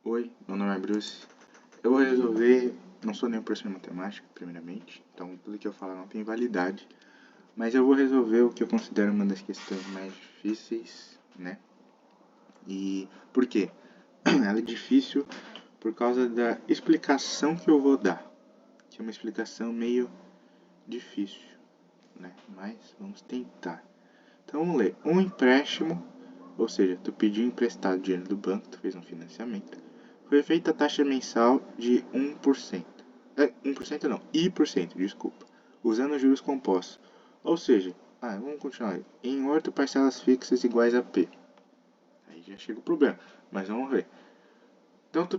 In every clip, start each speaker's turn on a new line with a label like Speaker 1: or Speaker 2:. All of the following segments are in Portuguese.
Speaker 1: Oi, meu nome é Bruce. Eu vou resolver. Não sou nenhum professor de matemática, primeiramente, então tudo que eu falar não tem validade. Mas eu vou resolver o que eu considero uma das questões mais difíceis, né? E por quê? Ela é difícil por causa da explicação que eu vou dar, que é uma explicação meio difícil, né? Mas vamos tentar. Então vamos ler. Um empréstimo, ou seja, tu pediu emprestado dinheiro do banco, tu fez um financiamento. Foi feita a taxa mensal de 1%. 1% não, I%, desculpa. Usando juros compostos. Ou seja, vamos continuar. Em 8 parcelas fixas iguais a P. Aí já chega o problema, mas vamos ver. Então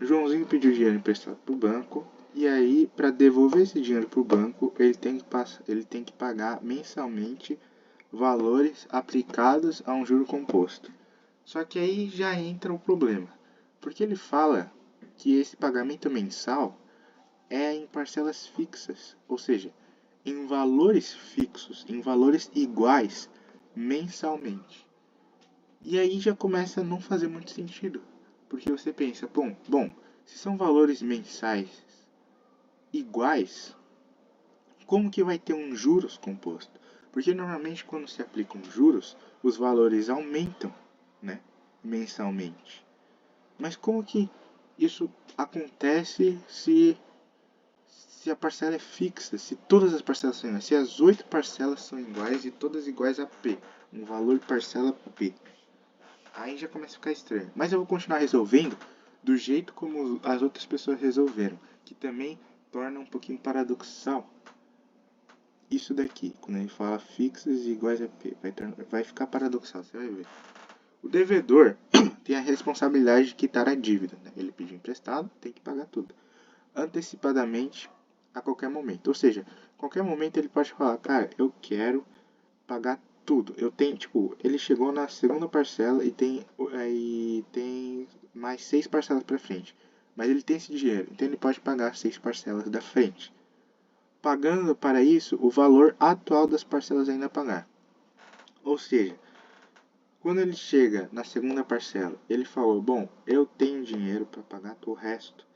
Speaker 1: Joãozinho pediu dinheiro emprestado para o banco. E aí, para devolver esse dinheiro para o banco, ele tem que pagar mensalmente valores aplicados a um juro composto. Só que aí já entra o problema, porque ele fala que esse pagamento mensal é em parcelas fixas, ou seja, em valores fixos, em valores iguais mensalmente. E aí já começa a não fazer muito sentido, porque você pensa, bom, se são valores mensais iguais, como que vai ter um juros composto? Porque normalmente quando se aplicam juros, os valores aumentam, né, mensalmente. Mas como que isso acontece se a parcela é fixa, se todas as parcelas são iguais, se as 8 parcelas são iguais e todas iguais a P, um valor de parcela P? Aí já começa a ficar estranho. Mas eu vou continuar resolvendo do jeito como as outras pessoas resolveram, que também torna um pouquinho paradoxal isso daqui, quando ele fala fixas e iguais a P, vai ficar paradoxal, você vai ver. O devedor tem a responsabilidade de quitar a dívida, né? Ele pediu emprestado, tem que pagar tudo, antecipadamente, a qualquer momento. Ou seja, a qualquer momento ele pode falar, cara, eu quero pagar tudo. Eu tenho, tipo, ele chegou na segunda parcela e tem mais 6 parcelas para frente. Mas ele tem esse dinheiro, então ele pode pagar 6 parcelas da frente, pagando para isso o valor atual das parcelas ainda a pagar. Ou seja, quando ele chega na segunda parcela, ele falou, bom, eu tenho dinheiro para pagar o resto.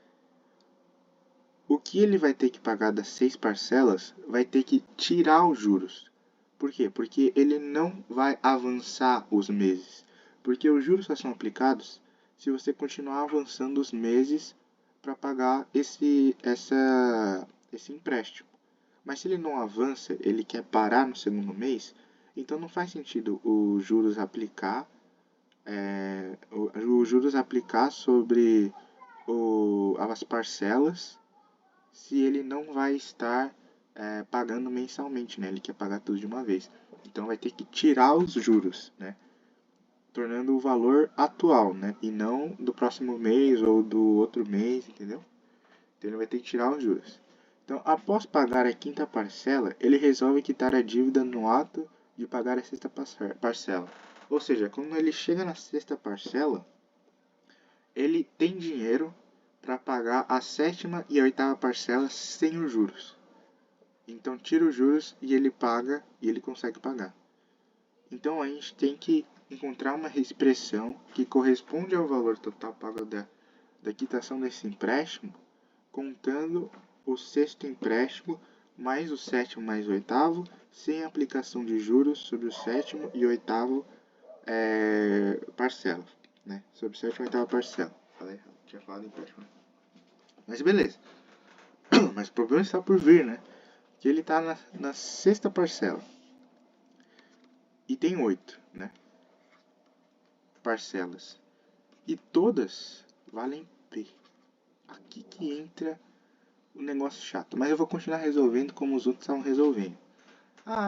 Speaker 1: O que ele vai ter que pagar das 6 parcelas vai ter que tirar os juros. Por quê? Porque ele não vai avançar os meses. Porque os juros só são aplicados se você continuar avançando os meses para pagar esse empréstimo. Mas se ele não avança, ele quer parar no segundo mês, então não faz sentido os juros aplicar sobre as parcelas se ele não vai estar pagando mensalmente, né? Ele quer pagar tudo de uma vez. Então vai ter que tirar os juros, né? Tornando o valor atual, né? E não do próximo mês ou do outro mês, entendeu? Então ele vai ter que tirar os juros. Então, após pagar a quinta parcela, ele resolve quitar a dívida no ato de pagar a sexta parcela. Ou seja, quando ele chega na sexta parcela, ele tem dinheiro para pagar a sétima e a oitava parcela sem os juros. Então tira os juros e ele paga e ele consegue pagar. Então a gente tem que encontrar uma expressão que corresponde ao valor total pago da quitação desse empréstimo, contando o sexto empréstimo mais o sétimo mais o oitavo, sem aplicação de juros sobre o sétimo e oitavo parcela, né? Sobre o sétimo e oitava parcela. Falei errado, tinha falado empréstimo. Mas beleza. Mas o problema está por vir, né? Que ele está na sexta parcela. E tem 8, né? Parcelas. E todas valem P. Aqui que entra o negócio chato. Mas eu vou continuar resolvendo como os outros estavam resolvendo.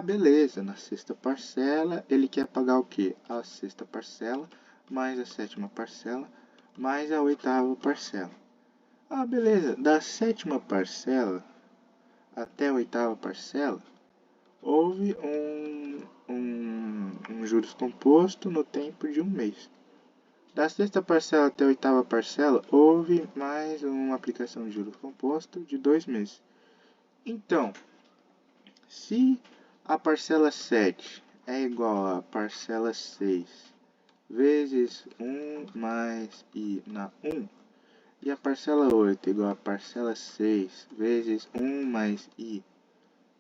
Speaker 1: Beleza. Na sexta parcela, ele quer pagar o quê? A sexta parcela, mais a sétima parcela, mais a oitava parcela. Beleza. Da sétima parcela até a oitava parcela, houve um juros composto no tempo de um mês. Da sexta parcela até a oitava parcela, houve mais uma aplicação de juros composto de 2 meses. Então, se a parcela 7 é igual à parcela 6 vezes 1 mais I na 1. E a parcela 8 igual a parcela 6 vezes 1 mais I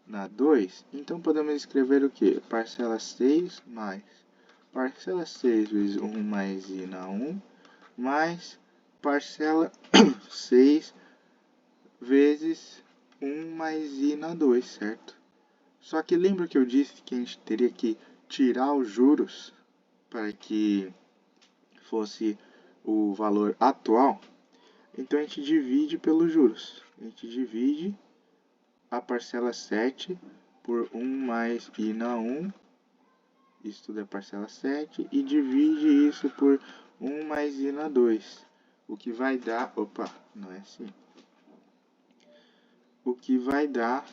Speaker 1: na 2. Então podemos escrever o que? Parcela 6 mais parcela 6 vezes 1 mais I na 1 mais parcela 6 vezes 1 mais I na 2, certo? Só que lembra que eu disse que a gente teria que tirar os juros para que fosse o valor atual? Então a gente divide pelos juros. A gente divide a parcela 7 por 1 mais I na 1. Isso tudo é parcela 7. E divide isso por 1 mais I na 2. O que vai dar... Opa, não é assim. O que vai dar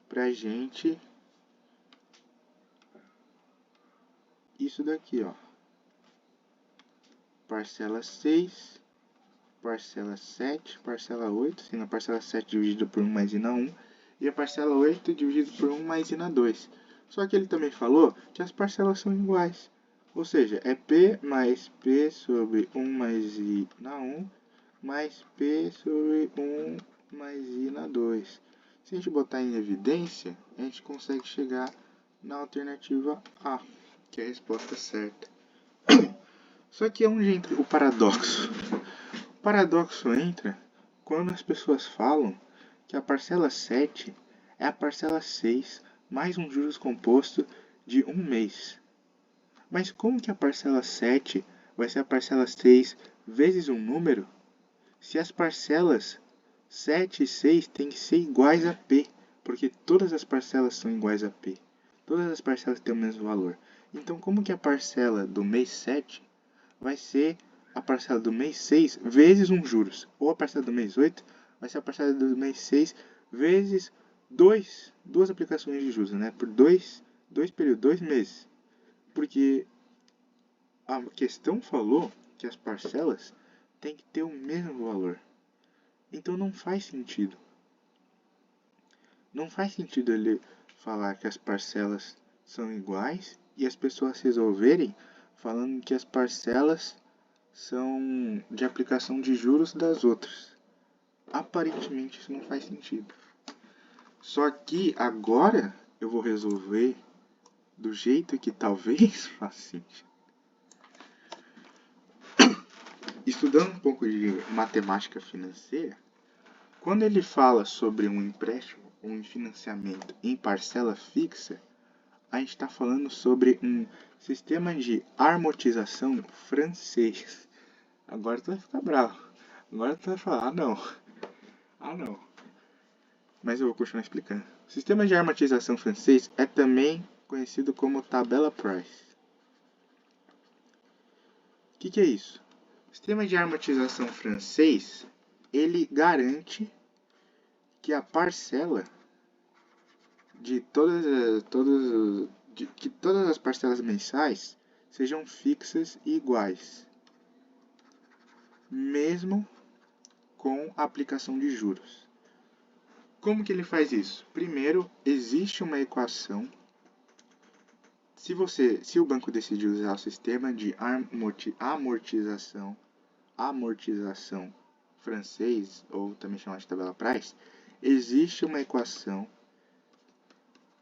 Speaker 1: pra gente isso daqui, ó. Parcela 6, parcela 7, parcela 8, sendo a parcela 7 dividida por 1 mais I na 1, e a parcela 8 dividida por 1 mais I na 2. Só que ele também falou que as parcelas são iguais. Ou seja, é P mais P sobre 1 mais I na 1, mais P sobre 1 mais I na 2. Se a gente botar em evidência, a gente consegue chegar na alternativa A, que é a resposta certa. Só que é onde entra o paradoxo. O paradoxo entra quando as pessoas falam que a parcela 7 é a parcela 6 mais um juros composto de um mês. Mas como que a parcela 7 vai ser a parcela 6 vezes um número se as parcelas 7 e 6 têm que ser iguais a P? Porque todas as parcelas são iguais a P. Todas as parcelas têm o mesmo valor. Então como que a parcela do mês 7 vai ser a parcela do mês 6 vezes um juros? Ou a parcela do mês 8 vai ser a parcela do mês 6 vezes duas aplicações de juros, né? Por dois períodos, 2 meses. Porque a questão falou que as parcelas têm que ter o mesmo valor. Então não faz sentido. Não faz sentido ele falar que as parcelas são iguais e as pessoas resolverem falando que as parcelas são de aplicação de juros das outras. Aparentemente isso não faz sentido. Só que agora eu vou resolver do jeito que talvez faça sentido. Estudando um pouco de matemática financeira, quando ele fala sobre um empréstimo ou um financiamento em parcela fixa, a gente está falando sobre um sistema de amortização francês. Agora tu vai ficar bravo. Agora tu vai falar, ah não. Mas eu vou continuar explicando. O sistema de amortização francês é também conhecido como tabela Price. O que é isso? O sistema de amortização francês, ele garante que a parcela de que todas as parcelas mensais sejam fixas e iguais, mesmo com a aplicação de juros. Como que ele faz isso? Primeiro, existe uma equação. Se o banco decidir usar o sistema de amortização francês, ou também chamado de tabela Price, existe uma equação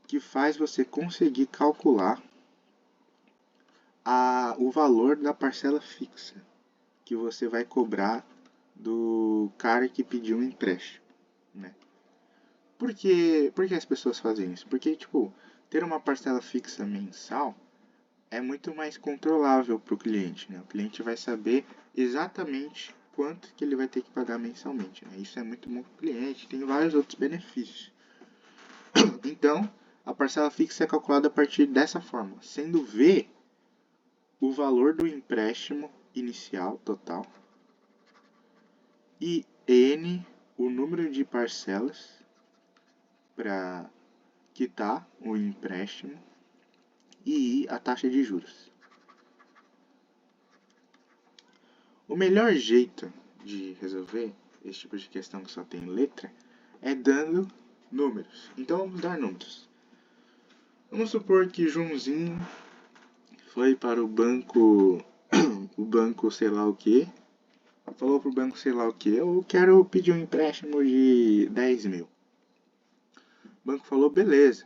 Speaker 1: que faz você conseguir calcular o valor da parcela fixa que você vai cobrar do cara que pediu um empréstimo, né? Por que as pessoas fazem isso? Porque, ter uma parcela fixa mensal é muito mais controlável para o cliente, né? O cliente vai saber exatamente quanto que ele vai ter que pagar mensalmente, né? Isso é muito bom para o cliente, tem vários outros benefícios. Então, a parcela fixa é calculada a partir dessa forma, sendo V o valor do empréstimo inicial total e N o número de parcelas para quitar o empréstimo e I a taxa de juros. O melhor jeito de resolver esse tipo de questão que só tem letra é dando números. Então vamos dar números. Vamos supor que Joãozinho foi para o banco, o banco sei lá o que, falou pro banco sei lá o que, eu quero pedir um empréstimo de 10 mil. O banco falou, beleza,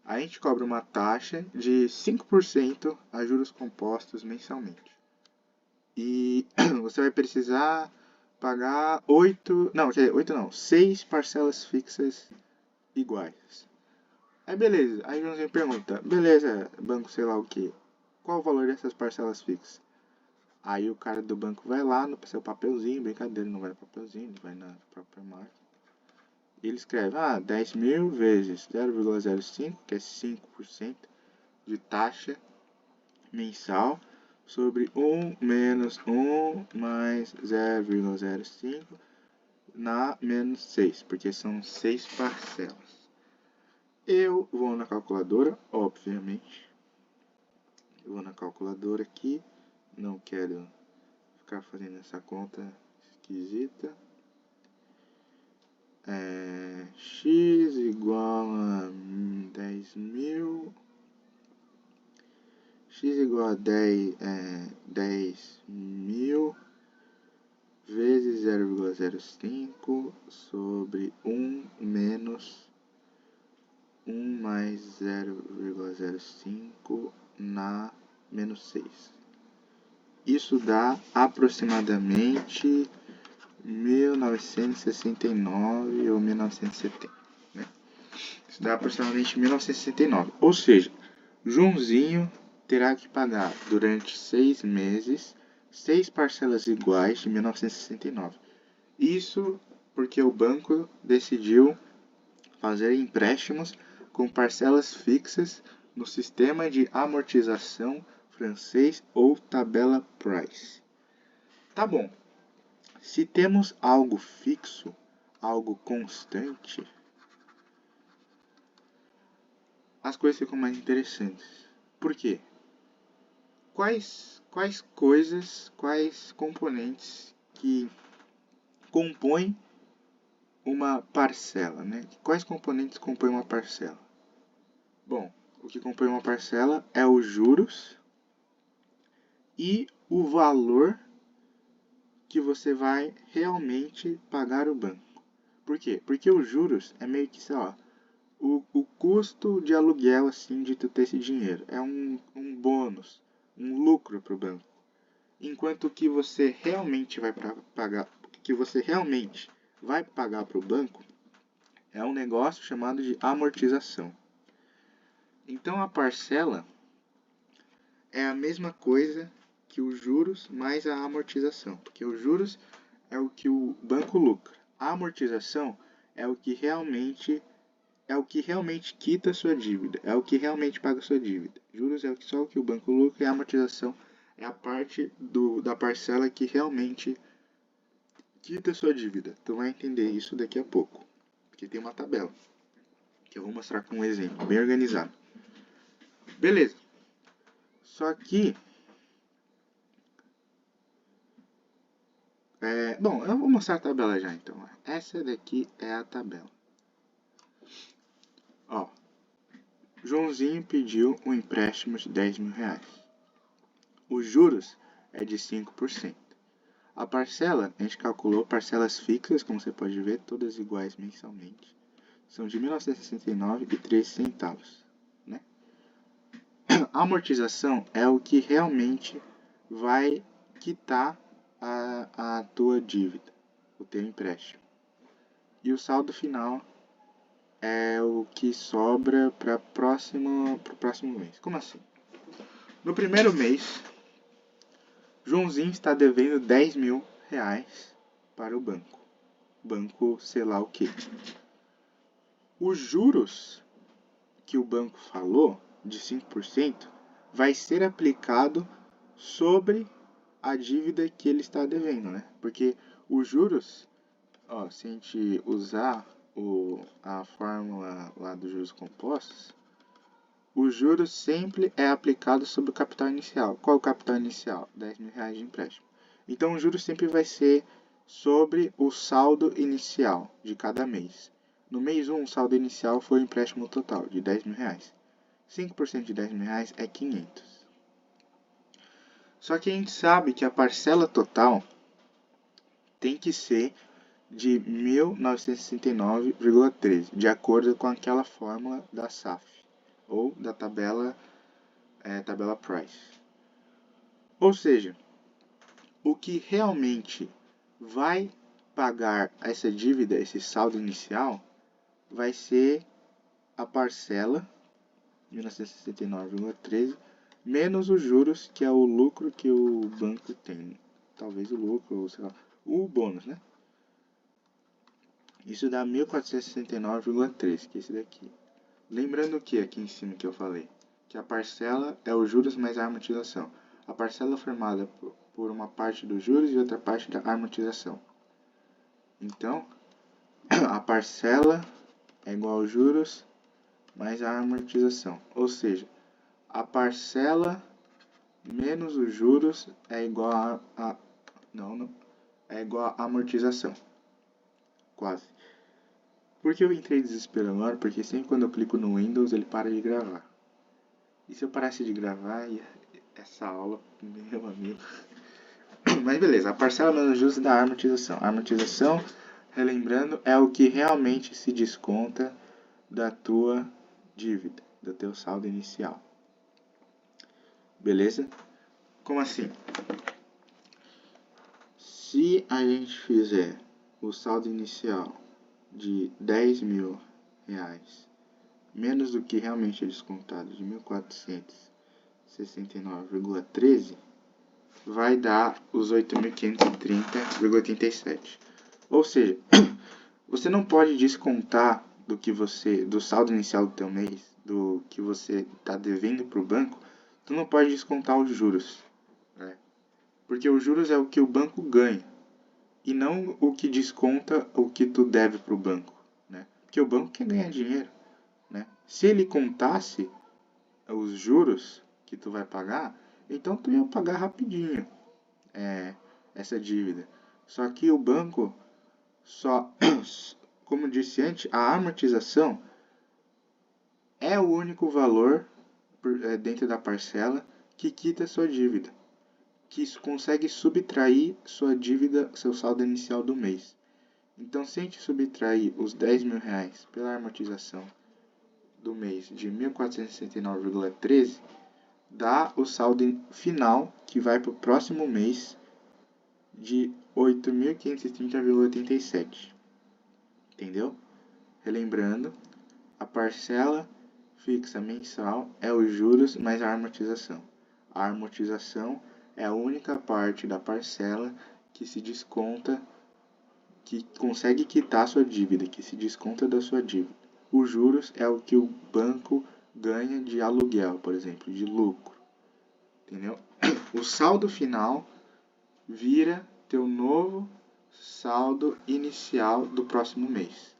Speaker 1: a gente cobra uma taxa de 5% a juros compostos mensalmente. E você vai precisar pagar 6 parcelas fixas iguais. Aí beleza, aí Joãozinho pergunta, beleza, banco sei lá o que, qual o valor dessas parcelas fixas? Aí o cara do banco vai lá no seu papelzinho, brincadeira, não vai no papelzinho, ele vai na própria máquina. Ele escreve, 10 mil vezes 0,05, que é 5% de taxa mensal, sobre 1 menos 1 mais 0,05 na menos 6, porque são 6 parcelas. Eu vou na calculadora, obviamente. Eu vou na calculadora aqui. Não quero ficar fazendo essa conta esquisita. X igual a 10 mil. X igual a 10 mil vezes 0,05 sobre 1 menos 1 mais 0,05 na menos 6. Isso dá aproximadamente 1969 ou 1970. Né? Isso dá aproximadamente 1969. Ou seja, Joãozinho terá que pagar durante 6 meses 6 parcelas iguais de 1969. Isso porque o banco decidiu fazer empréstimos com parcelas fixas no sistema de amortização francês ou tabela Price. Tá bom. Se temos algo fixo, algo constante, as coisas ficam mais interessantes. Por quê? Quais componentes que compõem uma parcela, né? Quais componentes compõem uma parcela? Bom, o que compõe uma parcela é os juros e o valor que você vai realmente pagar o banco. Por quê? Porque os juros é meio que, sei lá, o custo de aluguel, assim, de tu ter esse dinheiro. É um bônus, um lucro para o banco. Enquanto que você realmente vai pagar, para o banco é um negócio chamado de amortização. Então a parcela é a mesma coisa que os juros mais a amortização, porque os juros é o que o banco lucra. A amortização é o que realmente quita a sua dívida, é o que realmente paga a sua dívida. Juros é só o que o banco lucra e a amortização é a parte da parcela que realmente quita a sua dívida. Tu vai entender isso daqui a pouco, porque tem uma tabela que eu vou mostrar com um exemplo bem organizado. Beleza. Só que bom, eu vou mostrar a tabela já então. Essa daqui é a tabela. Ó, Joãozinho pediu um empréstimo de 10 mil reais. Os juros é de 5%. A parcela, a gente calculou parcelas fixas, como você pode ver, todas iguais mensalmente. São de 1969 e 13 centavos. Né? A amortização é o que realmente vai quitar a tua dívida, o teu empréstimo. E o saldo final é o que sobra para o próximo mês. Como assim? No primeiro mês, Joãozinho está devendo 10 mil reais para o banco. Banco sei lá o que. Os juros que o banco falou, de 5%, vai ser aplicado sobre a dívida que ele está devendo, né? Porque os juros, se a gente usar a fórmula lá dos juros compostos, o juros sempre é aplicado sobre o capital inicial. Qual é o capital inicial? 10 mil reais de empréstimo. Então, o juros sempre vai ser sobre o saldo inicial de cada mês. No mês 1, o saldo inicial foi o empréstimo total, de 10 mil reais. 5% de 10 mil reais é 500. Só que a gente sabe que a parcela total tem que ser de 1969,13, de acordo com aquela fórmula da SAF, ou da tabela Price. Ou seja, o que realmente vai pagar essa dívida, esse saldo inicial, vai ser a parcela 1969,13 menos os juros, que é o lucro que o banco tem. Talvez o lucro, ou sei lá, o bônus, né? Isso dá 1469,13, que é esse daqui. Lembrando que aqui em cima que eu falei, que a parcela é os juros mais a amortização. A parcela é formada por uma parte dos juros e outra parte da amortização. Então, a parcela é igual aos juros mais a amortização. Ou seja, a parcela menos os juros é igual é igual a amortização. Quase. Por que eu entrei em desespero agora? Porque sempre quando eu clico no Windows ele para de gravar. E se eu parasse de gravar, essa aula, meu amigo. Mas beleza, a parcela menos juros da amortização. A amortização, relembrando, é o que realmente se desconta da tua dívida, do teu saldo inicial. Beleza? Como assim? Se a gente fizer o saldo inicial de 10 mil reais menos do que realmente é descontado de 1.469,13, vai dar os 8.530,87. Ou seja, você não pode descontar do saldo inicial do teu mês, do que você está devendo para o banco, tu não pode descontar os juros, né? Porque os juros é o que o banco ganha e não o que desconta o que tu deve para o banco, né? Porque o banco quer ganhar dinheiro, né? Se ele contasse os juros que tu vai pagar, então tu ia pagar rapidinho essa dívida. Só que o banco como disse antes, a amortização é o único valor dentro da parcela que quita sua dívida, que consegue subtrair sua dívida, seu saldo inicial do mês. Então, se a gente subtrair os 10 mil reais pela amortização do mês de 1.469,13, dá o saldo final que vai para o próximo mês de 8.530,87. Entendeu? Relembrando, a parcela fixa mensal é os juros mais a amortização. A amortização é a única parte da parcela que se desconta, que consegue quitar sua dívida, que se desconta da sua dívida. Os juros é o que o banco ganha de aluguel, por exemplo, de lucro. Entendeu? O saldo final vira teu novo saldo inicial do próximo mês.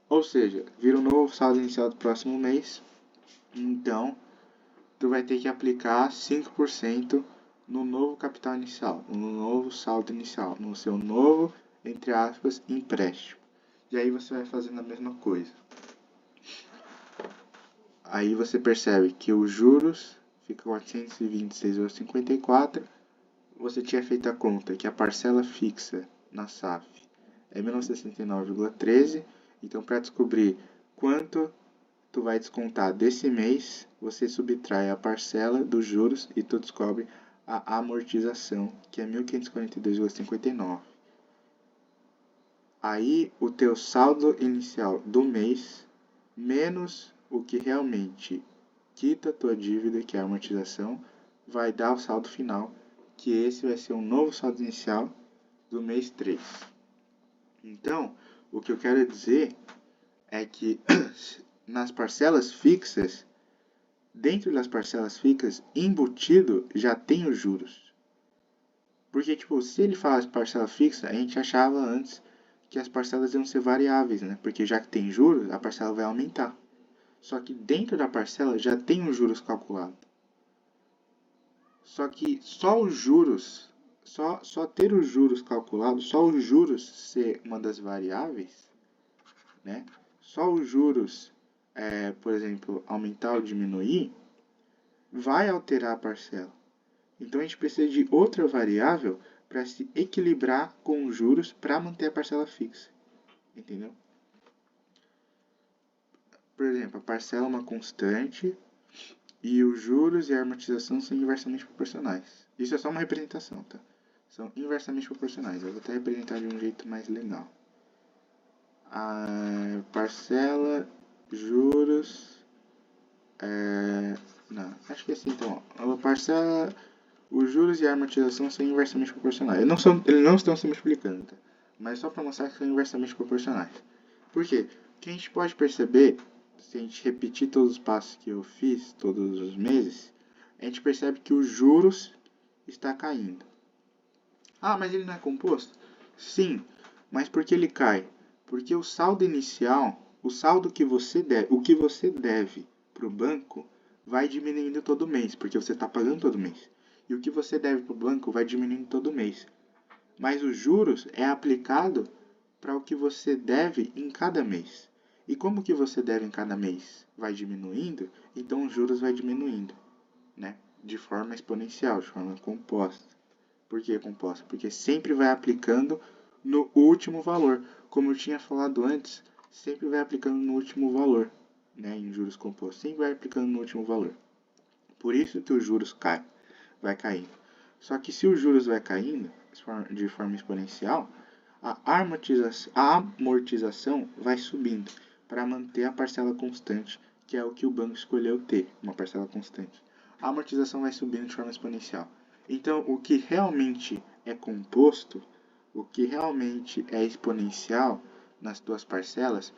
Speaker 1: Ou seja, vira um novo saldo inicial do próximo mês. Então, tu vai ter que aplicar 5% no novo capital inicial, no novo saldo inicial, no seu novo, entre aspas, empréstimo. E aí você vai fazendo a mesma coisa. Aí você percebe que os juros fica 426,54. Você tinha feito a conta que a parcela fixa na SAF é 1969,13. Então, para descobrir quanto tu vai descontar desse mês, você subtrai a parcela dos juros e tu descobre a amortização, que é 1.542,59. Aí, o teu saldo inicial do mês, menos o que realmente quita a tua dívida, que é a amortização, vai dar o saldo final, que esse vai ser um novo saldo inicial do mês 3. Então, o que eu quero dizer é que nas parcelas fixas, dentro das parcelas fixas, embutido já tem os juros. Porque, tipo, se ele falasse parcela fixa, a gente achava antes que as parcelas iam ser variáveis, né? Porque já que tem juros, a parcela vai aumentar. Só que dentro da parcela já tem os juros calculados. Só que só os juros, só ter os juros calculados, só os juros ser uma das variáveis, né? Só os juros, por exemplo, aumentar ou diminuir, vai alterar a parcela. Então a gente precisa de outra variável para se equilibrar com os juros para manter a parcela fixa. Entendeu? Por exemplo, a parcela é uma constante e os juros e a amortização são inversamente proporcionais. Isso é só uma representação, tá? São inversamente proporcionais. Eu vou até representar de um jeito mais legal. A parcela, juros... Não, acho que é assim então. A parcela, os juros e a amortização são inversamente proporcionais. Eles não estão se multiplicando, tá? Mas só para mostrar que são inversamente proporcionais. Por quê? Porque a gente pode perceber, se a gente repetir todos os passos que eu fiz todos os meses, a gente percebe que os juros está caindo. Ah, mas ele não é composto? Sim, mas por que ele cai? Porque o saldo inicial, o saldo que você deve, o que você deve para o banco vai diminuindo todo mês, porque você está pagando todo mês. E o que você deve para o banco vai diminuindo todo mês. Mas os juros é aplicado para o que você deve em cada mês. E como que você deve em cada mês vai diminuindo, então os juros vai diminuindo, né? De forma exponencial, de forma composta. Por que composta? Porque sempre vai aplicando no último valor. Como eu tinha falado antes, sempre vai aplicando no último valor, né? Em juros compostos, sempre vai aplicando no último valor. Por isso que os juros vai caindo. Só que se os juros vai caindo de forma exponencial, a amortização vai subindo para manter a parcela constante, que é o que o banco escolheu ter, uma parcela constante. A amortização vai subindo de forma exponencial. Então, o que realmente é composto, o que realmente é exponencial nas duas parcelas,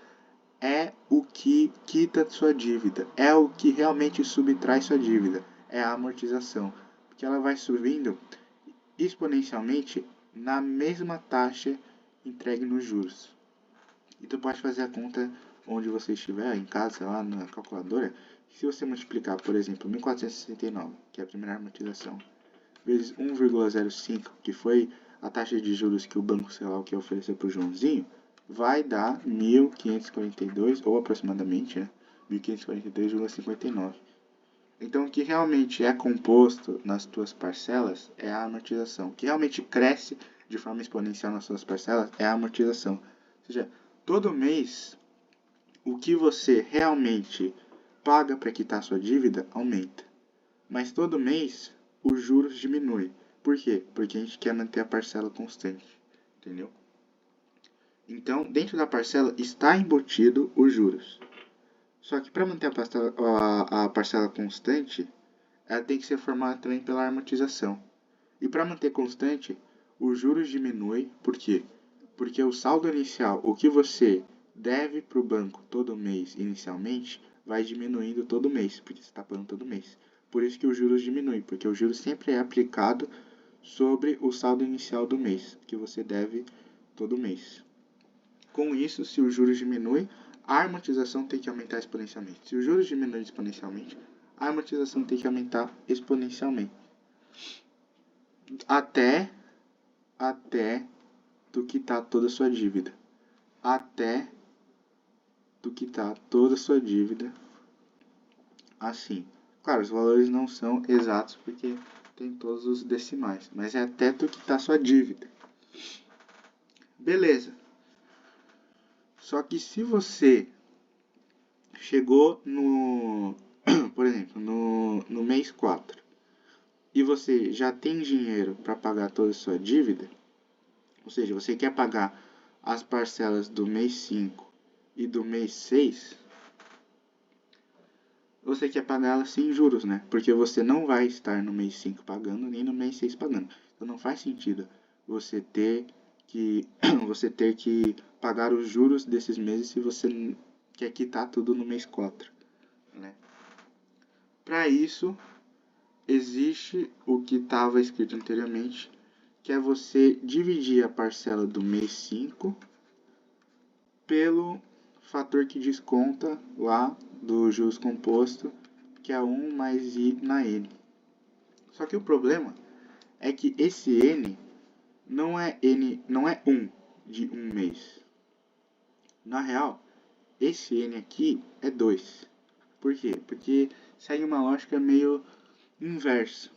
Speaker 1: é o que quita sua dívida, é o que realmente subtrai sua dívida, é a amortização, porque ela vai subindo exponencialmente na mesma taxa entregue nos juros. E tu pode fazer a conta onde você estiver, em casa, lá na calculadora. Se você multiplicar, por exemplo, 1.469, que é a primeira amortização, vezes 1,05, que foi a taxa de juros que o banco, sei lá, o que ofereceu para o Joãozinho, vai dar 1.542, ou aproximadamente, né? 1.542,59. Então, o que realmente é composto nas tuas parcelas é a amortização. O que realmente cresce de forma exponencial nas suas parcelas é a amortização. Ou seja, todo mês, o que você realmente paga para quitar sua dívida aumenta. Mas todo mês, os juros diminuem. Por quê? Porque a gente quer manter a parcela constante. Entendeu? Então, dentro da parcela está embutido os juros. Só que para manter a parcela constante, ela tem que ser formada também pela amortização. E para manter constante, os juros diminuem. Por quê? Porque o saldo inicial, o que você deve para o banco todo mês inicialmente, vai diminuindo todo mês, porque você está pagando todo mês. Por isso que os juros diminuem, porque o juros sempre é aplicado sobre o saldo inicial do mês, que você deve todo mês. Com isso, se os juros diminuem, a amortização tem que aumentar exponencialmente. Se os juros diminuem exponencialmente, a amortização tem que aumentar exponencialmente. Até tu quitar toda a sua dívida. Até tu quitar toda a sua dívida assim. Claro, os valores não são exatos porque tem todos os decimais, mas é até tu quitar sua dívida. Beleza. Só que se você chegou no, por exemplo, no mês 4 e você já tem dinheiro para pagar toda a sua dívida, ou seja, você quer pagar as parcelas do mês 5 e do mês 6, você quer pagá-las sem juros, né? Porque você não vai estar no mês 5 pagando, nem no mês 6 pagando. Então não faz sentido você ter que pagar os juros desses meses se você quer quitar tudo no mês 4, né? Para isso, existe o que estava escrito anteriormente, que é você dividir a parcela do mês 5 pelo fator que desconta lá do juros composto, que é 1 mais I na N. Só que o problema é que esse N não é 1 de um mês. Na real, esse N aqui é 2. Por quê? Porque segue uma lógica meio inversa.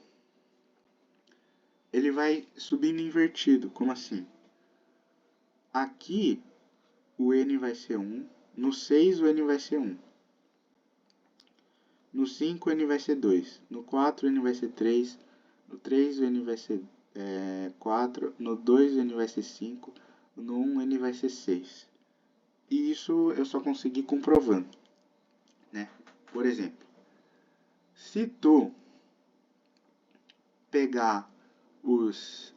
Speaker 1: ele vai subindo invertido. Como assim? Aqui o n vai ser 1, no 6 o n vai ser 1, no 5 o n vai ser 2, no 4 o n vai ser 3, no 3 o n vai ser 4, no 2 o n vai ser 5, no 1 o n vai ser 6. E isso eu só consegui comprovando, né? Por exemplo, se tu pegar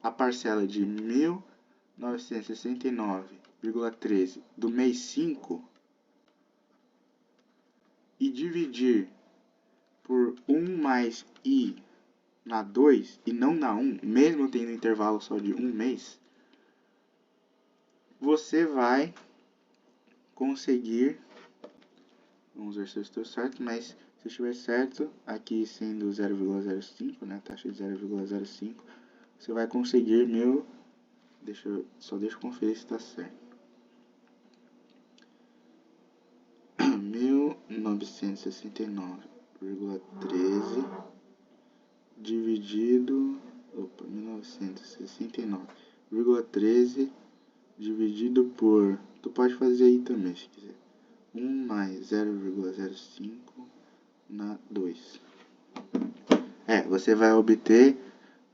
Speaker 1: a parcela de 1969,13 do mês 5 e dividir por 1 mais i na 2 e não na 1, mesmo tendo intervalo só de um mês, você vai conseguir, vamos ver se eu estou certo, mas se estiver certo, aqui sendo 0,05, né, taxa de 0,05, você vai conseguir deixa eu conferir se está certo. 1969,13 dividido 1969,13 dividido por, tu pode fazer aí também se quiser, 1 mais 0,05 na 2. Você vai obter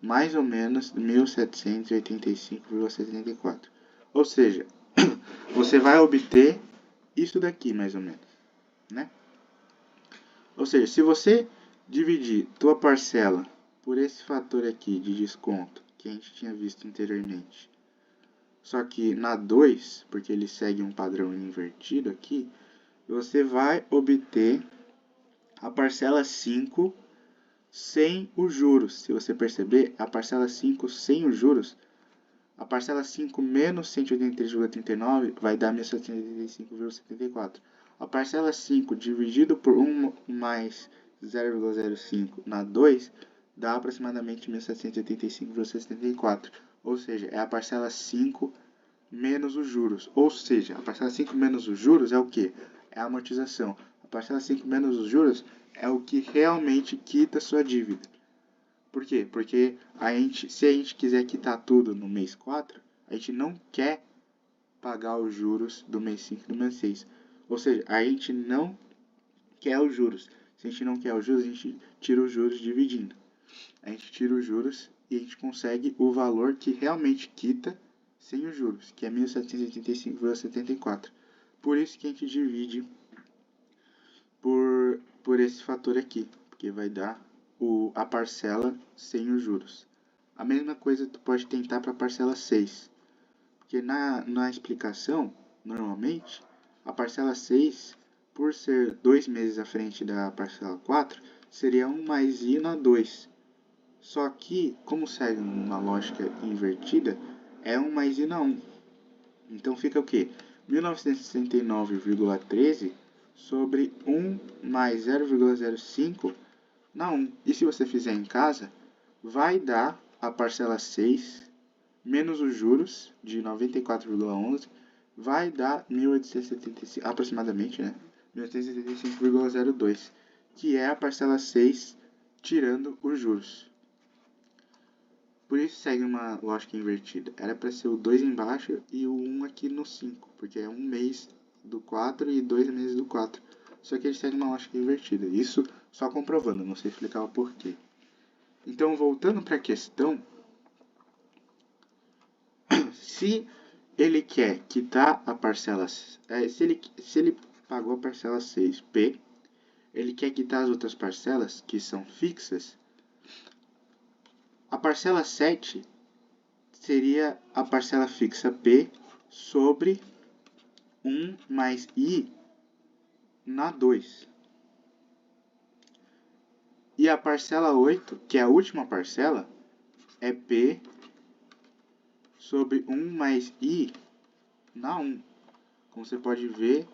Speaker 1: mais ou menos 1785,74. Ou seja, você vai obter isso daqui mais ou menos, né? Ou seja, se você dividir tua parcela por esse fator aqui de desconto que a gente tinha visto anteriormente, só que na 2, porque ele segue um padrão invertido aqui, você vai obter a parcela 5 sem os juros. Se você perceber, a parcela 5 sem os juros, a parcela 5 menos 183,39 vai dar 1785,74. A parcela 5 dividido por 1 mais 0,05 na 2 dá aproximadamente 1785,74. Ou seja, é a parcela 5 menos os juros. Ou seja, a parcela 5 menos os juros é o que? É a amortização. A parcela 5 menos os juros é o que realmente quita sua dívida. Por quê? Porque se a gente quiser quitar tudo no mês 4, a gente não quer pagar os juros do mês 5 e do mês 6. Ou seja, a gente não quer os juros. Se a gente não quer os juros, a gente tira os juros dividindo. A gente tira os juros e a gente consegue o valor que realmente quita sem os juros, que é 1785,74. Por isso que a gente divide por esse fator aqui, porque vai dar a parcela sem os juros. A mesma coisa tu pode tentar para a parcela 6, porque na explicação, normalmente, a parcela 6, por ser 2 meses à frente da parcela 4, seria 1 mais i na 2. Só que, como segue uma lógica invertida, é 1 mais i na 1. Então fica o quê? 1969,13 sobre 1 mais 0,05 na 1. E se você fizer em casa, vai dar a parcela 6 menos os juros de 94,11, vai dar 1875, aproximadamente, né? 1875,02, que é a parcela 6 tirando os juros. Por isso segue uma lógica invertida. Era para ser o 2 embaixo e o 1 aqui no 5, porque é um mês do 4 e 2 meses do 4. Só que ele segue uma lógica invertida. Isso só comprovando, não sei explicar o porquê. Então, voltando para a questão, se ele quer quitar a parcela, se ele pagou a parcela 6P, ele quer quitar as outras parcelas que são fixas, a parcela 7 seria a parcela fixa P sobre 1 mais I na 2. E a parcela 8, que é a última parcela, é P sobre 1 mais I na 1. Como você pode ver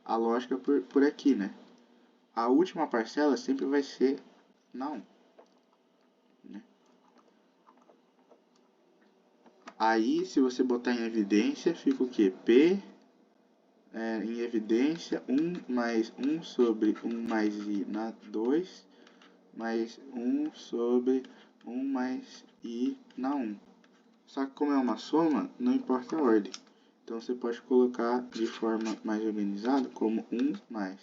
Speaker 1: a lógica por aqui, né? A última parcela sempre vai ser na 1. Né? Aí, se você botar em evidência, fica o quê? P em evidência, 1 mais 1 sobre 1 mais I na 2, mais 1 sobre 1 mais i na 1. Só que como é uma soma, não importa a ordem. Então você pode colocar de forma mais organizada como 1 mais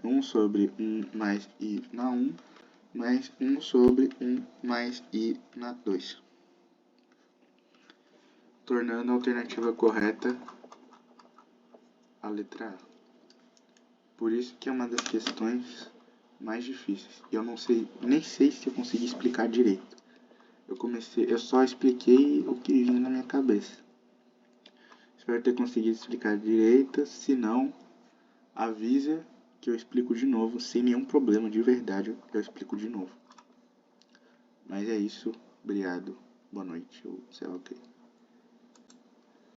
Speaker 1: 1 sobre 1 mais i na 1 mais 1 sobre 1 mais i na 2. Tornando a alternativa correta a letra A. Por isso que é uma das questões mais difíceis. E eu nem sei se eu consegui explicar direito. Eu só expliquei o que vinha na minha cabeça. Espero ter conseguido explicar direito, se não, avisa que eu explico de novo, sem nenhum problema, de verdade, eu explico de novo. Mas é isso, obrigado, boa noite, ou sei lá o que.